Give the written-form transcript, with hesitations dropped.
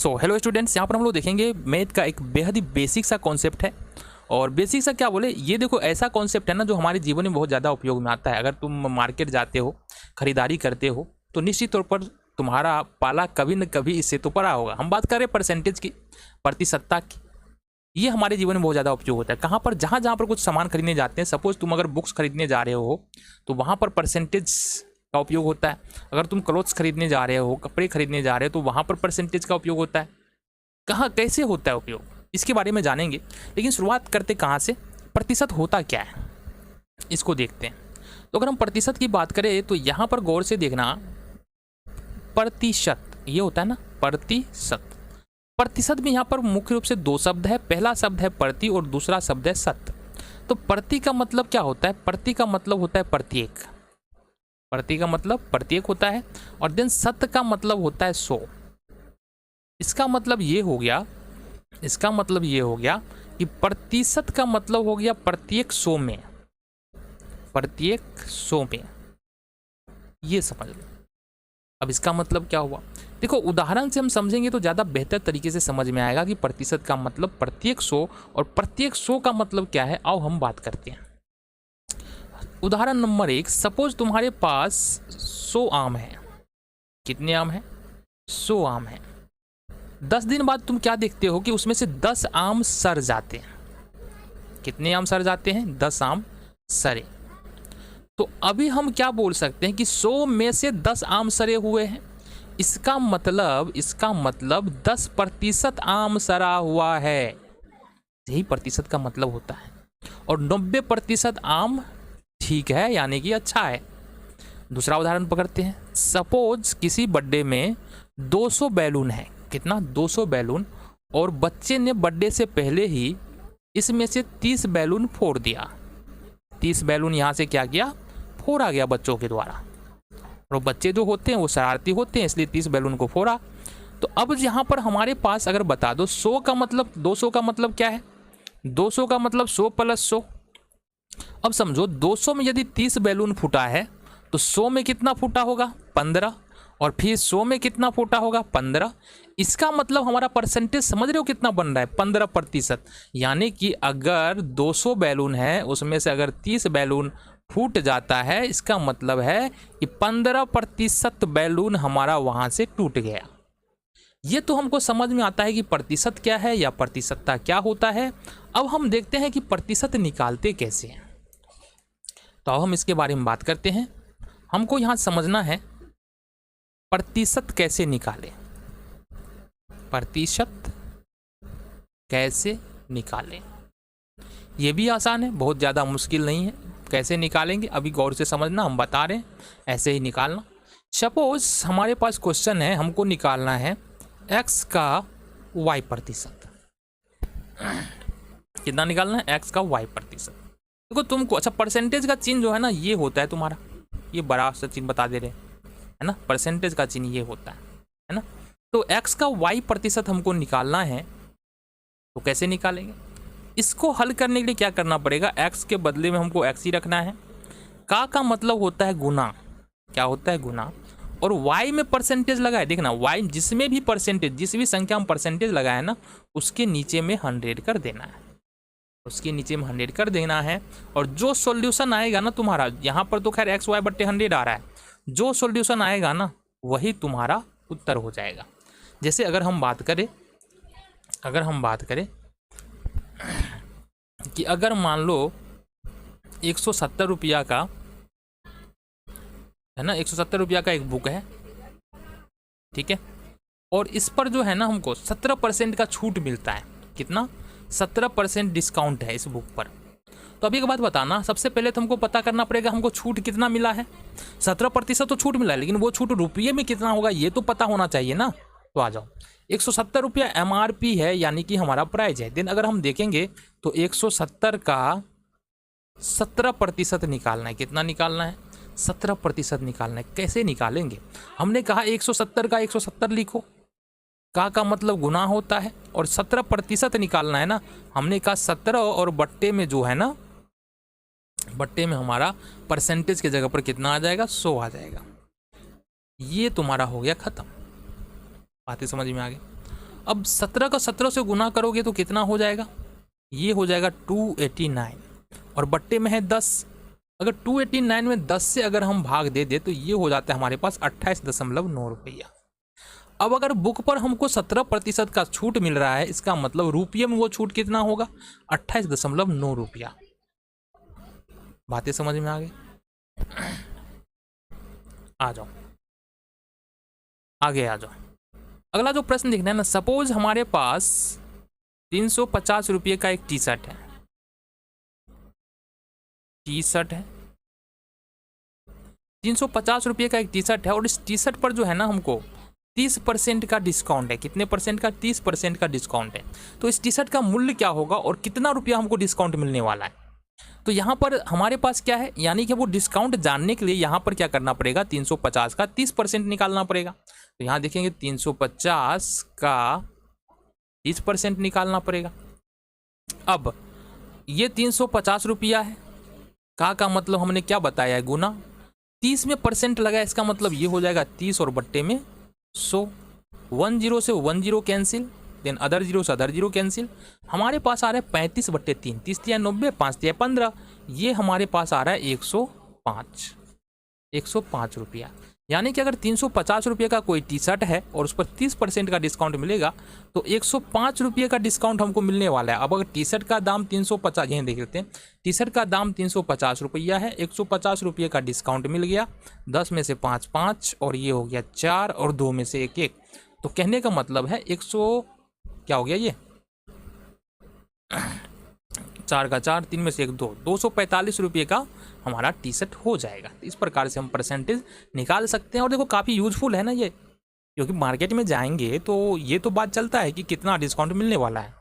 So hello students, यहाँ पर हम लोग देखेंगे मैथ का एक बेहद ही बेसिक सा कॉन्सेप्ट है। और बेसिक सा क्या बोले, ये देखो ऐसा कॉन्सेप्ट है ना जो हमारे जीवन में बहुत ज़्यादा उपयोग में आता है। अगर तुम मार्केट जाते हो, खरीदारी करते हो, तो निश्चित तौर पर तुम्हारा पाला कभी न कभी इससे तो पड़ा होगा। हम बात कर रहे हैं परसेंटेज की, प्रतिशतता की। ये हमारे जीवन में बहुत ज़्यादा उपयोग होता है। कहाँ पर, जहाँ जहाँ पर कुछ सामान खरीदने जाते हैं, सपोज तुम अगर बुक्स खरीदने जा रहे हो तो वहाँ पर परसेंटेज का उपयोग होता है। अगर तुम क्लोथ्स खरीदने जा रहे हो, कपड़े खरीदने जा रहे हो, तो वहाँ पर परसेंटेज का उपयोग होता है। कहाँ कैसे होता है उपयोग, इसके बारे में जानेंगे। लेकिन शुरुआत करते कहाँ से, प्रतिशत होता क्या है इसको देखते हैं। तो अगर हम प्रतिशत की बात करें तो यहाँ पर गौर से देखना, प्रतिशत ये होता है ना, प्रतिशत। प्रतिशत में यहाँ पर मुख्य रूप से दो शब्द है। पहला शब्द है प्रति और दूसरा शब्द है शत। तो प्रति का मतलब क्या होता है, प्रति का मतलब होता है प्रत्येक। प्रति का मतलब प्रत्येक होता है। और देन शत का मतलब होता है 100। इसका मतलब ये हो गया, इसका मतलब ये हो गया कि प्रतिशत का मतलब हो गया प्रत्येक 100 में, प्रत्येक 100 में। ये समझ लो। अब इसका मतलब क्या हुआ, देखो उदाहरण से हम समझेंगे तो ज़्यादा बेहतर तरीके से समझ में आएगा कि प्रतिशत का मतलब प्रत्येक 100 और प्रत्येक 100 का मतलब क्या है। आओ हम बात करते हैं। उदाहरण नंबर 1, सपोज तुम्हारे पास 100 आम है। कितने आम है, 100 आम है। 10 दिन बाद तुम क्या देखते हो कि उसमें से 10 आम सड़ जाते हैं। कितने आम सड़ जाते हैं, 10 आम सड़े। तो अभी हम क्या बोल सकते हैं कि 100 में से 10 आम सड़े हुए हैं। इसका मतलब 10% आम सड़ा हुआ है। यही प्रतिशत का मतलब होता है। और 90% आम ठीक है, यानी कि अच्छा है। दूसरा उदाहरण पकड़ते हैं। सपोज किसी बर्थडे में 200 बैलून है। कितना, 200 बैलून। और बच्चे ने बर्थडे से पहले ही इसमें से 30 बैलून फोड़ दिया। 30 बैलून यहाँ से क्या किया, फोड़ा गया बच्चों के द्वारा। और बच्चे जो होते हैं वो शरारती होते हैं, इसलिए 30 बैलून को फोड़ा। तो अब यहाँ पर हमारे पास अगर बता दो 100 का मतलब, 200 का मतलब क्या है, 200 का मतलब 100 + 100। अब समझो 200 में यदि 30 बैलून फूटा है तो 100 में कितना फूटा होगा, 15। और फिर 100 में कितना फूटा होगा, 15। इसका मतलब हमारा परसेंटेज समझ रहे हो कितना बन रहा है, 15%। यानी कि अगर 200 बैलून है, उसमें से अगर 30 बैलून फूट जाता है, इसका मतलब है कि 15% बैलून हमारा वहां से टूट गया। ये तो हमको समझ में आता है कि प्रतिशत क्या है या प्रतिशतता क्या होता है। अब हम देखते हैं कि प्रतिशत निकालते कैसे हैं। तो अब हम इसके बारे में बात करते हैं। हमको यहां समझना है प्रतिशत कैसे निकालें। प्रतिशत कैसे निकालें, ये भी आसान है, बहुत ज़्यादा मुश्किल नहीं है। कैसे निकालेंगे अभी गौर से समझना, हम बता रहे हैं ऐसे ही निकालना। सपोज हमारे पास क्वेश्चन है, हमको निकालना है x का y प्रतिशत। कितना निकालना है, x का y प्रतिशत। देखो तुमको, अच्छा परसेंटेज का चिन्ह जो है ना ये होता है तुम्हारा, ये बड़ा सा चिन्ह बता दे रहे है ना, परसेंटेज का चिन्ह ये होता है ना। तो x का y प्रतिशत हमको निकालना है, तो कैसे निकालेंगे। इसको हल करने के लिए क्या करना पड़ेगा, x के बदले में हमको x ही रखना है। का मतलब होता है गुना, क्या होता है, गुना। और y में परसेंटेज लगा है, देखना y जिसमें भी परसेंटेज, जिस भी संख्या में परसेंटेज लगा है ना, उसके नीचे में 100 कर देना है, उसके नीचे में 100 कर देना है। और जो सॉल्यूशन आएगा ना तुम्हारा, यहाँ पर तो खैर xy/100 आ रहा है, जो सॉल्यूशन आएगा ना वही तुम्हारा उत्तर हो जाएगा। जैसे अगर हम बात करें कि अगर मान लो 170 रुपया का है ना, 170 रुपया का एक बुक है, ठीक है। और इस पर जो है ना हमको 17% का छूट मिलता है। कितना, 17% डिस्काउंट है इस बुक पर। तो अभी एक बात बताना, सबसे पहले तो हमको पता करना पड़ेगा हमको छूट कितना मिला है। 17% तो छूट मिला है, लेकिन वो छूट रुपये में कितना होगा ये तो पता होना चाहिए ना। तो आ जाओ, 170 रुपया MRP है, यानी कि हमारा प्राइस है। देन अगर हम देखेंगे तो 170 का 17% निकालना है। कितना निकालना है, 17% निकालना है। कैसे निकालेंगे, हमने कहा 170 का 170 लिखो, का मतलब गुना होता है, और 17% निकालना है ना। हमने कहा 17 और बट्टे में जो है ना, बट्टे में हमारा परसेंटेज की जगह पर कितना आ जाएगा, 100 आ जाएगा। ये तुम्हारा हो गया खत्म। बातें समझ में आ गई। अब 17 का 17 से गुना करोगे तो कितना हो जाएगा, ये हो जाएगा 289 और बट्टे में है 10। अगर 289 में 10 से अगर हम भाग दे दे तो ये हो जाता है हमारे पास 28.9 रुपया। अब अगर बुक पर हमको 17% का छूट मिल रहा है, इसका मतलब रुपये में वो छूट कितना होगा, 28.9 रुपया। बातें समझ में आ गई? आ जाओ आगे आ जाओ। अगला जो प्रश्न देखना है ना, सपोज हमारे पास 350 रुपये का एक टी शर्ट है, टी शर्ट है 350 रुपये का एक टी शर्ट है और इस टी शर्ट पर जो है ना हमको 30% का डिस्काउंट है। कितने परसेंट का, 30% का डिस्काउंट है। तो इस टी शर्ट का मूल्य क्या होगा और कितना रुपया हमको डिस्काउंट मिलने वाला है। तो यहाँ पर हमारे पास क्या है, यानी कि वो डिस्काउंट जानने के लिए यहाँ पर क्या करना पड़ेगा, 350 का 30% निकालना पड़ेगा। तो यहाँ देखेंगे 350 का 30% निकालना पड़ेगा। अब ये 350 रुपया है, का मतलब हमने क्या बताया है, गुना 30 में परसेंट लगा, इसका मतलब ये हो जाएगा 30 और बट्टे में 100। 10 से 10 कैंसिल, देन अदर जीरो से अदर जीरो कैंसिल। हमारे पास आ रहा है 35/3, 30 या 90, 5 या 15, ये हमारे पास आ रहा है 105 रुपया। यानी कि अगर 350 रुपये का कोई टी शर्ट है और उस पर 30% का डिस्काउंट मिलेगा तो 105 रुपये का डिस्काउंट हमको मिलने वाला है। अब अगर टी शर्ट का दाम 350, यहीं देख लेते हैं, टी शर्ट का दाम 350 रुपया है, 150 रुपये का डिस्काउंट मिल गया, 10 में से 5 5 और ये हो गया 4 और 2 में से 1 1। तो कहने का मतलब है 100 क्या हो गया, ये 4 का 4, 3 में से 1 2, 245 रुपये का हमारा टी शर्ट हो जाएगा। इस प्रकार से हम परसेंटेज निकाल सकते हैं। और देखो काफ़ी यूजफुल है ना ये, क्योंकि मार्केट में जाएंगे तो ये तो बात चलता है कि कितना डिस्काउंट मिलने वाला है।